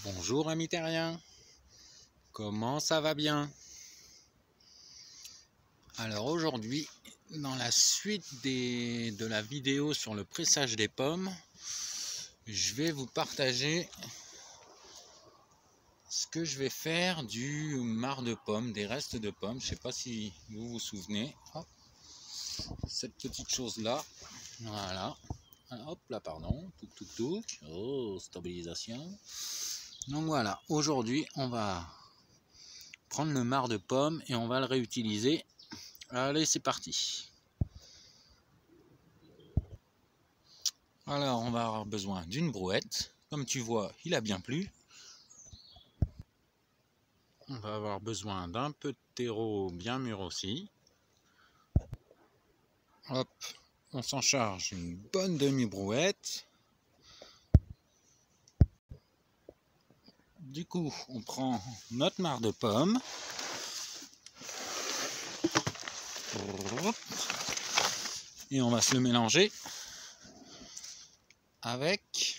Bonjour amis terriens, comment ça va bien? Alors aujourd'hui, dans la suite de la vidéo sur le pressage des pommes, je vais vous partager ce que je vais faire du marc de pommes, des restes de pommes. Je ne sais pas si vous vous souvenez. Hop, cette petite chose là, voilà. Hop là, pardon, touc. Oh, stabilisation. Donc voilà, aujourd'hui on va prendre le marc de pommes et on va le réutiliser. Allez, c'est parti. Alors on va avoir besoin d'une brouette. Comme tu vois, il a bien plu. On va avoir besoin d'un peu de terreau bien mûr aussi. Hop, on s'en charge une bonne demi-brouette. Du coup, on prend notre marc de pommes. Et on va se le mélanger avec.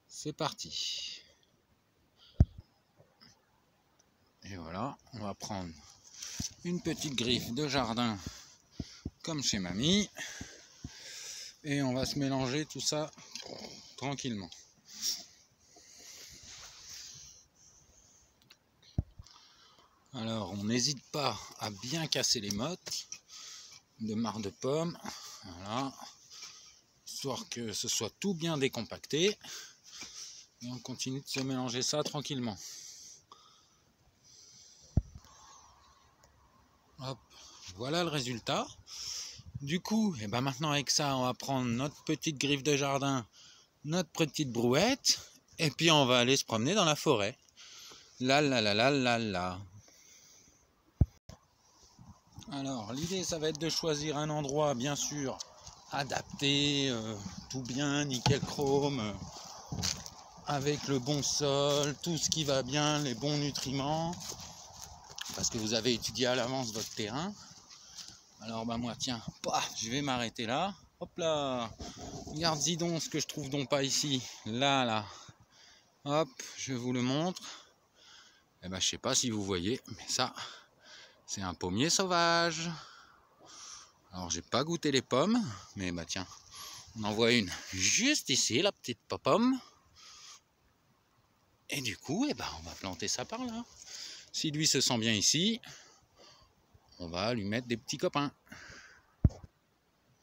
C'est parti. Et voilà, on va prendre une petite griffe de jardin comme chez mamie. Et on va se mélanger tout ça tranquillement. Alors on n'hésite pas à bien casser les mottes de marc de pomme, voilà, histoire que ce soit tout bien décompacté. Et on continue de se mélanger ça tranquillement. Hop, voilà le résultat. Du coup, et ben maintenant avec ça, on va prendre notre petite griffe de jardin, notre petite brouette, et puis on va aller se promener dans la forêt. La. Alors l'idée ça va être de choisir un endroit bien sûr adapté, tout bien, nickel chrome, avec le bon sol, tout ce qui va bien, les bons nutriments, parce que vous avez étudié à l'avance votre terrain. Alors bah moi tiens, je vais m'arrêter là. Hop là, regarde-y donc ce que je trouve donc pas ici. Là. Hop, je vous le montre. Et ben je sais pas si vous voyez, mais ça, c'est un pommier sauvage. Alors j'ai pas goûté les pommes, mais bah tiens, on en voit une juste ici, la petite pomme. Et du coup, on va planter ça par là. Si lui se sent bien ici, on va lui mettre des petits copains.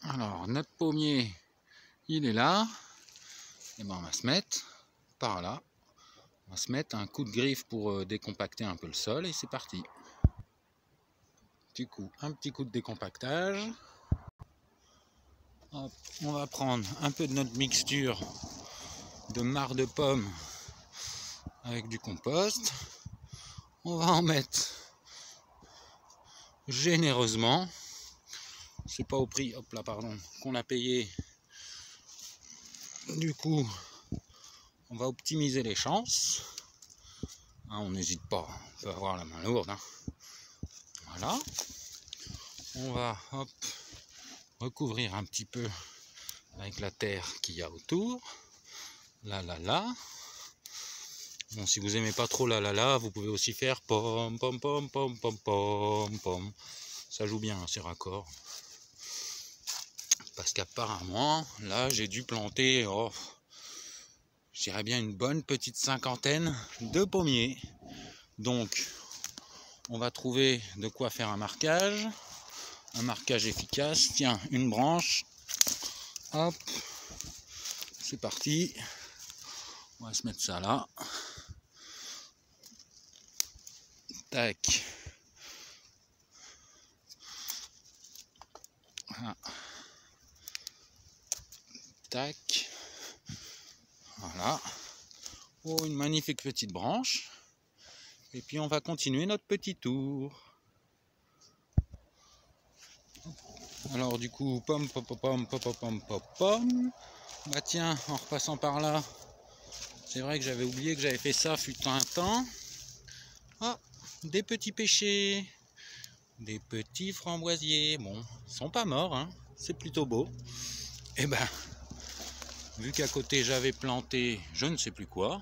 Alors notre pommier, il est là. Et on va se mettre par là. On va se mettre un coup de griffe pour décompacter un peu le sol et c'est parti. Du coup, un petit coup de décompactage. Hop, on va prendre un peu de notre mixture de marc de pomme avec du compost. On va en mettre généreusement. C'est pas au prix, hop là, pardon, qu'on a payé. Du coup, on va optimiser les chances. On n'hésite pas, on peut avoir la main lourde. Voilà. On va recouvrir un petit peu avec la terre qu'il y a autour. Là. Bon, si vous aimez pas trop là, vous pouvez aussi faire pom. Ça joue bien, ces raccords. Parce qu'apparemment, là, j'ai dû planter, je dirais bien une bonne petite cinquantaine de pommiers. Donc, on va trouver de quoi faire un marquage efficace. Tiens, une branche. Hop, c'est parti. On va se mettre ça là. Tac. Voilà. Tac. Voilà. Oh, une magnifique petite branche. Et puis on va continuer notre petit tour. Alors du coup, pomme. Bah tiens, en repassant par là, c'est vrai que j'avais oublié que j'avais fait ça fut un temps. Oh, des petits pêchers, des petits framboisiers. Bon, ils sont pas morts, hein, c'est plutôt beau. Et vu qu'à côté j'avais planté je ne sais plus quoi,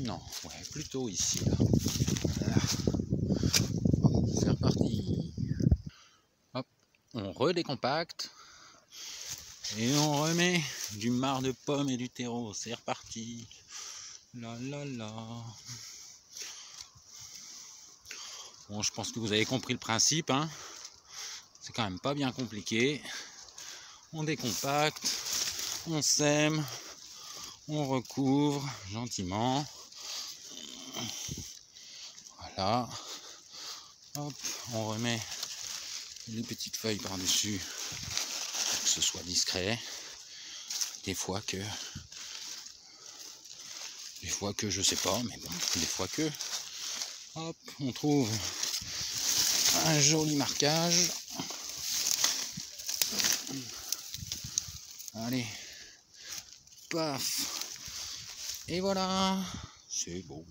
Non, ouais, plutôt ici. Là. Voilà. C'est reparti. Hop, on redécompacte. Et on remet du marc de pomme et du terreau. C'est reparti. La la la. Bon, je pense que vous avez compris le principe. Hein. C'est quand même pas bien compliqué. On décompacte. On sème. On recouvre gentiment. Voilà. Hop, on remet les petites feuilles par-dessus pour que ce soit discret. Des fois que je sais pas, mais bon, des fois que. Hop, on trouve un joli marquage. Allez, paf. Et voilà, c'est beau.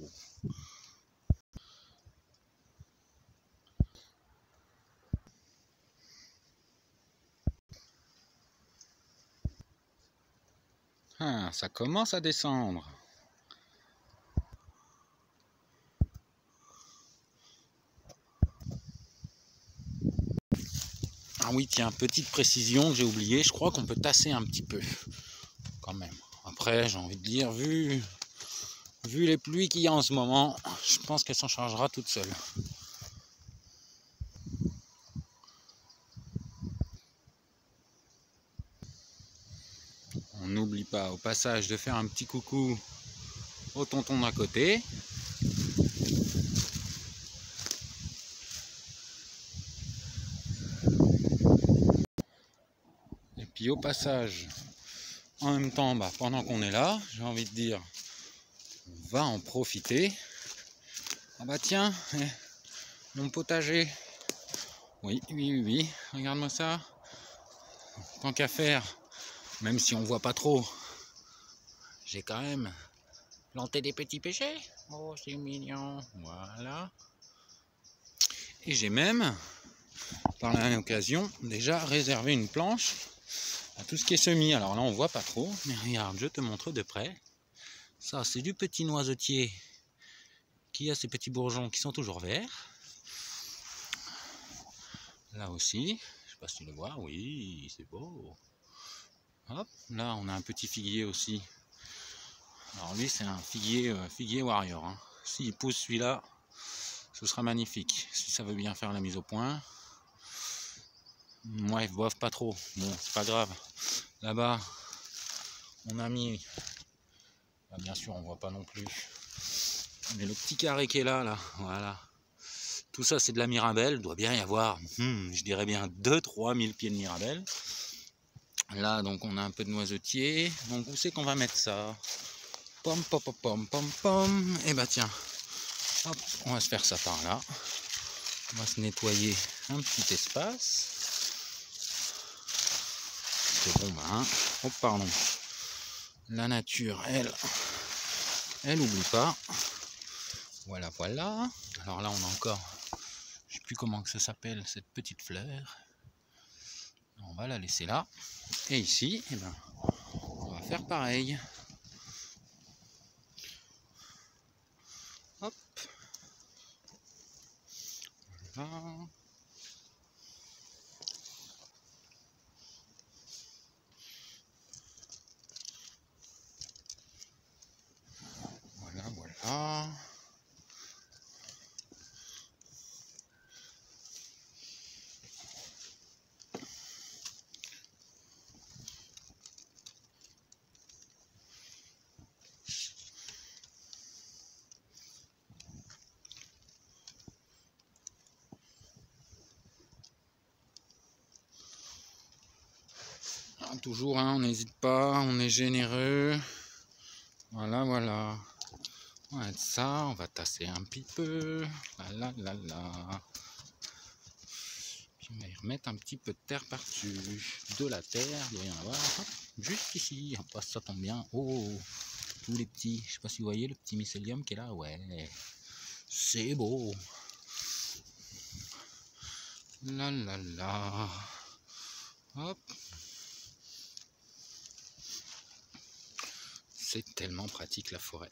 Ah, ça commence à descendre. Ah oui, tiens, petite précision que j'ai oublié, je crois qu'on peut tasser un petit peu, quand même. Après, j'ai envie de dire, vu les pluies qu'il y a en ce moment, je pense qu'elle s'en chargera toute seule. On n'oublie pas au passage de faire un petit coucou au tonton d'à côté. Et puis au passage, en même temps, pendant qu'on est là, j'ai envie de dire, on va en profiter. Ah bah tiens, mon potager. Oui, regarde-moi ça. Tant qu'à faire, même si on voit pas trop, j'ai quand même planté des petits pêchers. Oh, c'est mignon. Voilà. Et j'ai même, par la même occasion, déjà réservé une planche à tout ce qui est semis. Alors là, on voit pas trop, mais regarde, je te montre de près. Ça, c'est du petit noisetier qui a ses petits bourgeons qui sont toujours verts. Là aussi, je sais pas si tu le vois, oui, c'est beau. Hop, là, on a un petit figuier aussi. Alors lui, c'est un figuier warrior. Hein. S'il pousse celui-là, ce sera magnifique. Si ça veut bien faire la mise au point. Ouais, bof, pas trop. Bon, c'est pas grave. Là-bas, on a mis... Bah, bien sûr, on voit pas non plus. Mais le petit carré qui est là, voilà. Tout ça, c'est de la mirabelle. Il doit bien y avoir, je dirais bien 2-3 000 pieds de mirabelle. Là, donc, on a un peu de noisetier. Donc, où c'est qu'on va mettre ça? Pom, pom, pom, pom, pom, pom. Et bah tiens, hop, on va se faire ça par là. On va se nettoyer un petit espace. C'est bon, oh pardon. La nature, elle oublie pas. Voilà. Alors là, on a encore, je sais plus comment que ça s'appelle, cette petite fleur. On va la laisser là. Et ici, eh ben, on va faire pareil. Hop. Voilà. Voilà. Toujours, on n'hésite pas, on est généreux. Voilà. On va être ça, on va tasser un petit peu. Là. Puis on va y remettre un petit peu de terre par-dessus. De la terre, il doit y en avoir. Hop, juste ici, ça tombe bien. Oh, tous les petits, je sais pas si vous voyez le petit mycélium qui est là. Ouais, c'est beau. Là. Hop. C'est tellement pratique la forêt.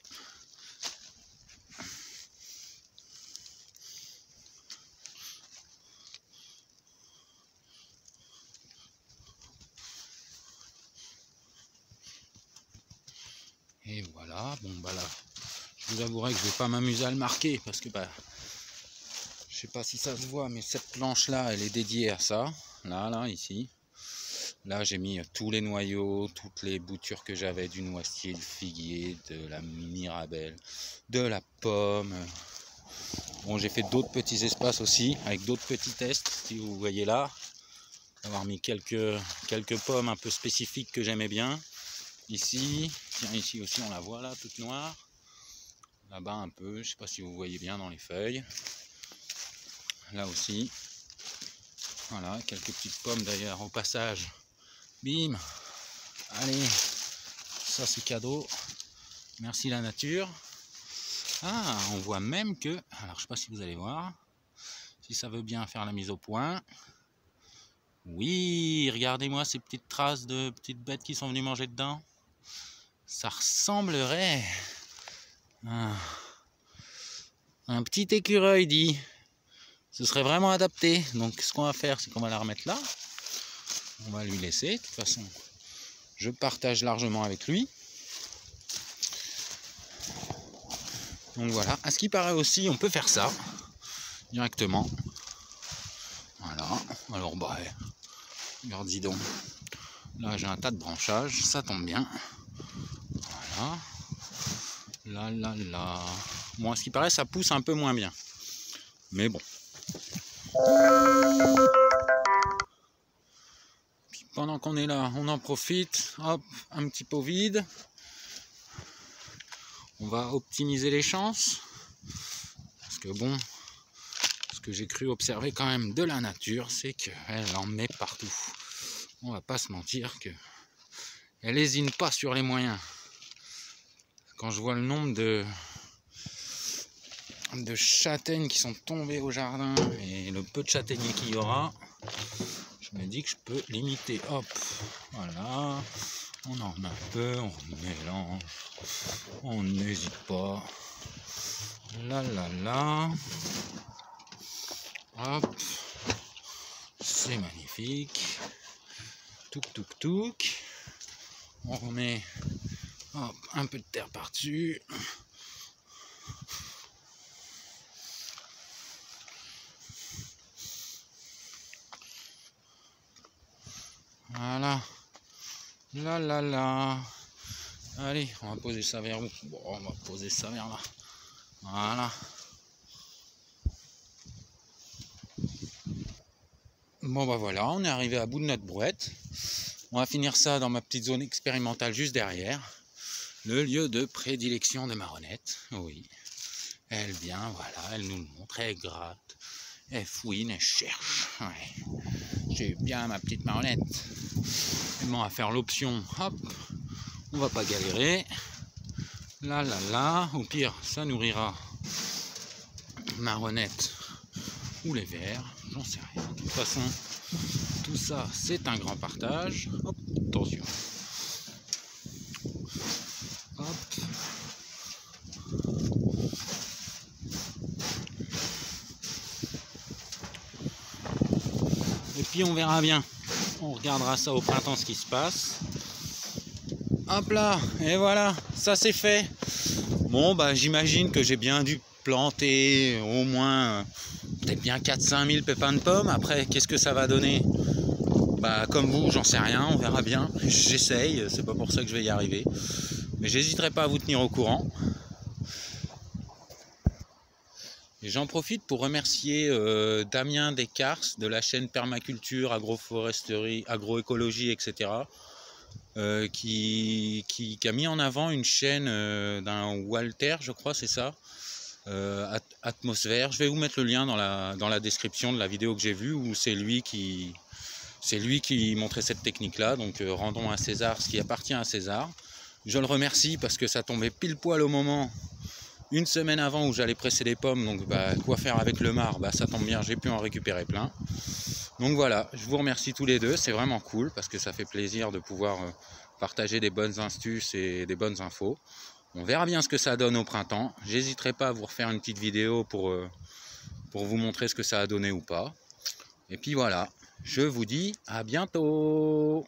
Et voilà, bon bah là, je vous avouerai que je vais pas m'amuser à le marquer parce que bah, je sais pas si ça se voit, mais cette planche là, elle est dédiée à ça. Là, ici. Là, j'ai mis tous les noyaux, toutes les boutures que j'avais du noisetier, du figuier, de la mirabelle, de la pomme. Bon, j'ai fait d'autres petits espaces aussi, avec d'autres petits tests, si vous voyez là. Avoir mis quelques pommes un peu spécifiques que j'aimais bien. Ici, tiens, ici aussi on la voit là, toute noire. Là-bas un peu, je sais pas si vous voyez bien dans les feuilles. Là aussi. Voilà, quelques petites pommes d'ailleurs au passage. Bim! Allez, ça c'est cadeau. Merci la nature. Ah, on voit même que, alors je sais pas si vous allez voir, si ça veut bien faire la mise au point. Oui, regardez-moi ces petites traces de petites bêtes qui sont venues manger dedans. Ça ressemblerait à un petit écureuil, dit. Ce serait vraiment adapté. Donc ce qu'on va faire, c'est qu'on va la remettre là. On va lui laisser. De toute façon, je partage largement avec lui. Donc voilà. À ce qui paraît aussi, on peut faire ça directement. Voilà. Alors bah, regarde, dis donc. Là, j'ai un tas de branchages. Ça tombe bien. Voilà. Là. Bon, à ce qui paraît, ça pousse un peu moins bien. Mais bon. Puis pendant qu'on est là, on en profite. Hop, un petit pot vide. On va optimiser les chances. Parce que bon, ce que j'ai cru observer quand même de la nature, c'est qu'elle en met partout. On va pas se mentir que elle lésine pas sur les moyens. Quand je vois le nombre de châtaignes qui sont tombées au jardin et le peu de châtaigniers qu'il y aura, je me dis que je peux limiter. Hop, voilà, on en met un peu, on mélange, on n'hésite pas. Là, hop, c'est magnifique. Touk. On remet hop, un peu de terre par-dessus. Voilà. Là. Allez, on va poser ça vers où? Bon, on va poser ça vers là. Voilà. Bon bah voilà, on est arrivé à bout de notre brouette. On va finir ça dans ma petite zone expérimentale juste derrière. Le lieu de prédilection de Maronnette. Oui. Elle vient, voilà, elle nous le montre, elle gratte, elle fouine, elle cherche. Ouais. J'ai bien ma petite Maronnette. On va faire l'option, hop, on va pas galérer. Là, au pire, ça nourrira Maronnette ou les vers, j'en sais rien. De toute façon, tout ça, c'est un grand partage. Hop, attention. Hop. Et puis on verra bien. On regardera ça au printemps ce qui se passe. Hop là, et voilà, ça c'est fait. Bon bah j'imagine que j'ai bien dû planter au moins peut-être bien 4-5 000 pépins de pommes. Après, qu'est-ce que ça va donner? Bah comme vous, j'en sais rien, on verra bien. J'essaye, c'est pas pour ça que je vais y arriver. Mais j'hésiterai pas à vous tenir au courant. Et j'en profite pour remercier Damien Descartes de la chaîne Permaculture, Agroforesterie, Agroécologie, etc. Qui a mis en avant une chaîne d'un Walter, je crois, c'est ça, Atmosphère. Je vais vous mettre le lien dans la description de la vidéo que j'ai vue, où c'est lui qui montrait cette technique-là. Donc rendons à César ce qui appartient à César. Je le remercie parce que ça tombait pile poil au moment, une semaine avant, où j'allais presser les pommes. Donc bah, quoi faire avec le marc? Bah, ça tombe bien, j'ai pu en récupérer plein. Donc voilà, je vous remercie tous les deux, c'est vraiment cool parce que ça fait plaisir de pouvoir partager des bonnes astuces et des bonnes infos. On verra bien ce que ça donne au printemps. J'hésiterai pas à vous refaire une petite vidéo pour vous montrer ce que ça a donné ou pas. Et puis voilà, je vous dis à bientôt.